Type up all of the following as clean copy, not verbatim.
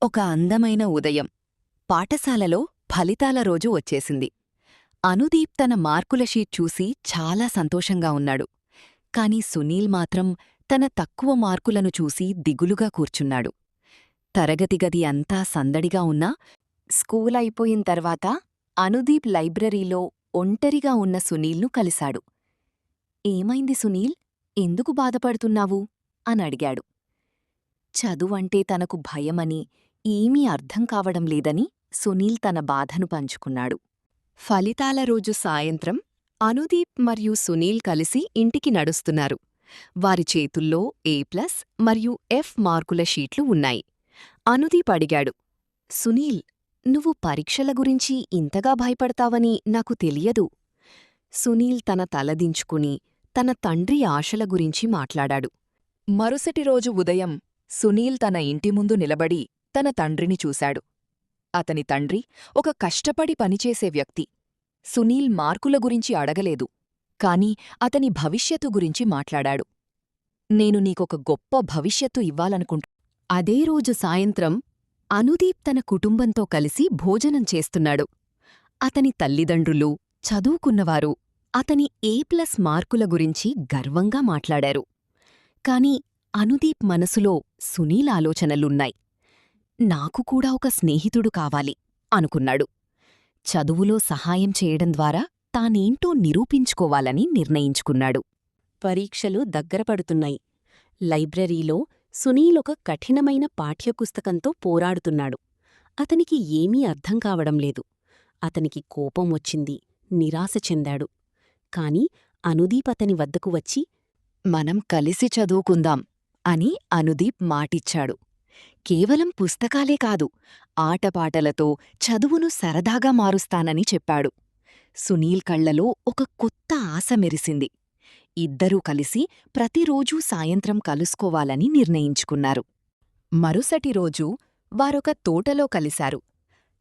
ఒక అందమైన ఉదయం. పాఠశాలలో ఫలితాల రోజు వచ్చేసింది. అనుదీప్ తన మార్కుల షీట్ చూసి చాలా సంతోషంగా ఉన్నాడు. కాని సునీల్ మాత్రం తన తక్కువ మార్కులను చూసి దిగులుగా కూర్చున్నాడు. తరగతి గది అంతా సందడిగా ఉన్నా స్కూలయిపోయిన తర్వాత అనుదీప్ లైబ్రరీలో ఒంటరిగా ఉన్న సునీల్ను కలిశాడు. ఏమైంది సునీల్, ఎందుకు బాధపడుతున్నావు అనడిగాడు. చదువంటే తనకు భయమని, ఏమీ అర్థం కావడం లేదని సునీల్ తన బాధను పంచుకున్నాడు. ఫలితాల రోజు సాయంత్రం అనుదీప్ మరియు సునీల్ కలిసి ఇంటికి నడుస్తున్నారు. వారి చేతుల్లో A+ మరియు F మార్కుల షీట్లు ఉన్నాయి. అనుదీప్ అడిగాడు, సునీల్, నువ్వు పరీక్షల గురించి ఇంతగా భయపడతావని నాకు తెలియదు. సునీల్ తన తలదించుకుని తన తండ్రి ఆశల గురించి మాట్లాడాడు. మరుసటి రోజు ఉదయం సునీల్ తన ఇంటి ముందు నిలబడి తన తండ్రిని చూశాడు. అతని తండ్రి ఒక కష్టపడి పనిచేసే వ్యక్తి. సునీల్ మార్కుల గురించి అడగలేదు, కాని అతని భవిష్యత్తు గురించి మాట్లాడాడు. నేను నీకొక గొప్ప భవిష్యత్తు ఇవ్వాలనుకుంటా. అదే రోజు సాయంత్రం అనుదీప్ తన కుటుంబంతో కలిసి భోజనం చేస్తున్నాడు. అతని తల్లిదండ్రులు, చదువుకున్నవారు అతని A+ మార్కుల గురించి గర్వంగా మాట్లాడారు. కాని అనుదీప్ మనసులో సునీల్ ఆలోచనలున్నాయి. నాకు కూడా ఒక స్నేహితుడు కావాలి అనుకున్నాడు. చదువులో సహాయం చేయడం ద్వారా తానేంటో నిరూపించుకోవాలని నిర్ణయించుకున్నాడు. పరీక్షలు దగ్గరపడుతున్నాయి. లైబ్రరీలో సునీల్ ఒక కఠినమైన పాఠ్యపుస్తకంతో పోరాడుతున్నాడు. అతనికి ఏమీ అర్థం కావడం లేదు. అతనికి కోపం వచ్చింది, నిరాశ చెందాడు. కాని అనుదీప్ అతని వద్దకు వచ్చి, మనం కలిసి చదువుకుందాం అని అనుదీప్ మాటిచ్చాడు. కేవలం పుస్తకాలే కాదు, ఆటపాటలతో చదువును సరదాగా మారుస్తానని చెప్పాడు. సునీల్ కళ్లలో ఒక కొత్త ఆశ మెరిసింది. ఇద్దరూ కలిసి ప్రతిరోజూ సాయంత్రం కలుసుకోవాలని నిర్ణయించుకున్నారు. మరుసటి రోజు వారొక తోటలో కలిశారు.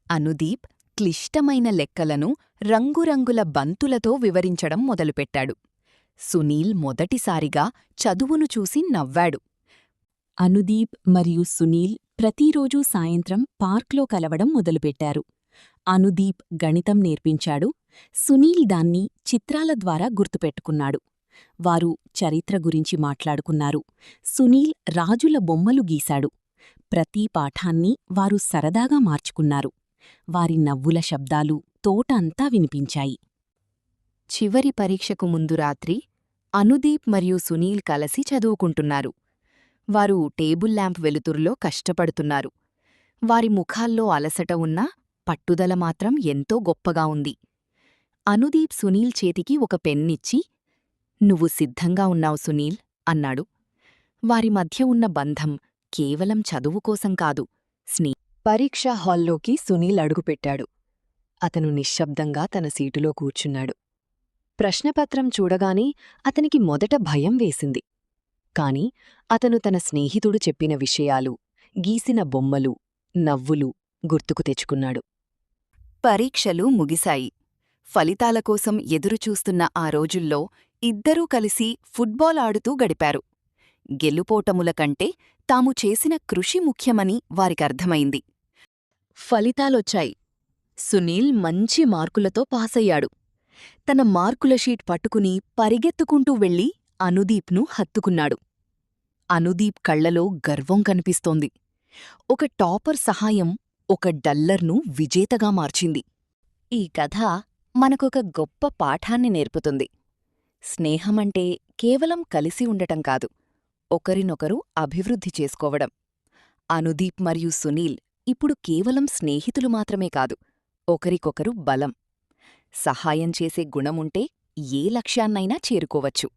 అనుదీప్ క్లిష్టమైన లెక్కలను రంగురంగుల బంతులతో వివరించడం మొదలుపెట్టాడు. సునీల్ మొదటిసారిగా చదువును చూసి నవ్వాడు. అనుదీప్ మరియు సునీల్ ప్రతిరోజూ సాయంత్రం పార్క్లో కలవడం మొదలుపెట్టారు. అనుదీప్ గణితం నేర్పించాడు. సునీల్ దాన్ని చిత్రాల ద్వారా గుర్తుపెట్టుకున్నాడు. వారు చరిత్ర గురించి మాట్లాడుకున్నారు. సునీల్ రాజుల బొమ్మలు గీశాడు. ప్రతి పాఠాన్ని వారు సరదాగా మార్చుకున్నారు. వారి నవ్వుల శబ్దాలు తోట అంతా వినిపించాయి. చివరి పరీక్షకు ముందు రాత్రి అనుదీప్ మరియు సునీల్ కలిసి చదువుకుంటున్నారు. వారు టేబుల్ ల్యాంప్ వెలుతురులో కష్టపడుతున్నారు. వారి ముఖాల్లో అలసట ఉన్నా పట్టుదల మాత్రం ఎంతో గొప్పగా ఉంది. అనుదీప్ సునీల్ చేతికి ఒక పెన్నిచ్చి, నువ్వు సిద్ధంగా ఉన్నావు సునీల్ అన్నాడు. వారి మధ్య ఉన్న బంధం కేవలం చదువుకోసం కాదు, పరీక్షా హాల్లోకి సునీల్ అడుగుపెట్టాడు. అతను నిశ్శబ్దంగా తన సీటులో కూర్చున్నాడు. ప్రశ్నపత్రం చూడగానే అతనికి మొదట భయం వేసింది. కాని అతను తన స్నేహితుడు చెప్పిన విషయాలు, గీసిన బొమ్మలు, నవ్వులు గుర్తుకు తెచ్చుకున్నాడు. పరీక్షలు ముగిశాయి. ఫలితాల కోసం ఎదురుచూస్తున్న ఆ రోజుల్లో ఇద్దరూ కలిసి ఫుట్బాల్ ఆడుతూ గడిపారు. గెలుపోటముల కంటే తాము చేసిన కృషి ముఖ్యమని వారికర్థమైంది. ఫలితాలొచ్చాయి. సునీల్ మంచి మార్కులతో పాసయ్యాడు. తన మార్కుల షీట్ పట్టుకుని పరిగెత్తుకుంటూ వెళ్లి అనుదీప్ను హత్తుకున్నాడు. అనుదీప్ కళ్లలో గర్వం కనిపిస్తోంది. ఒక టాపర్ సహాయం ఒక డల్లర్ను విజేతగా మార్చింది. ఈ కథ మనకొక గొప్ప పాఠాన్ని నేర్పుతుంది. స్నేహమంటే కేవలం కలిసి ఉండటం కాదు, ఒకరినొకరు అభివృద్ధి చేసుకోవడం. అనుదీప్ మరియు సునీల్ ఇప్పుడు కేవలం స్నేహితులు మాత్రమే కాదు, ఒకరికొకరు బలం. సహాయం చేసే గుణముంటే ఏ లక్ష్యాన్నైనా చేరుకోవచ్చు.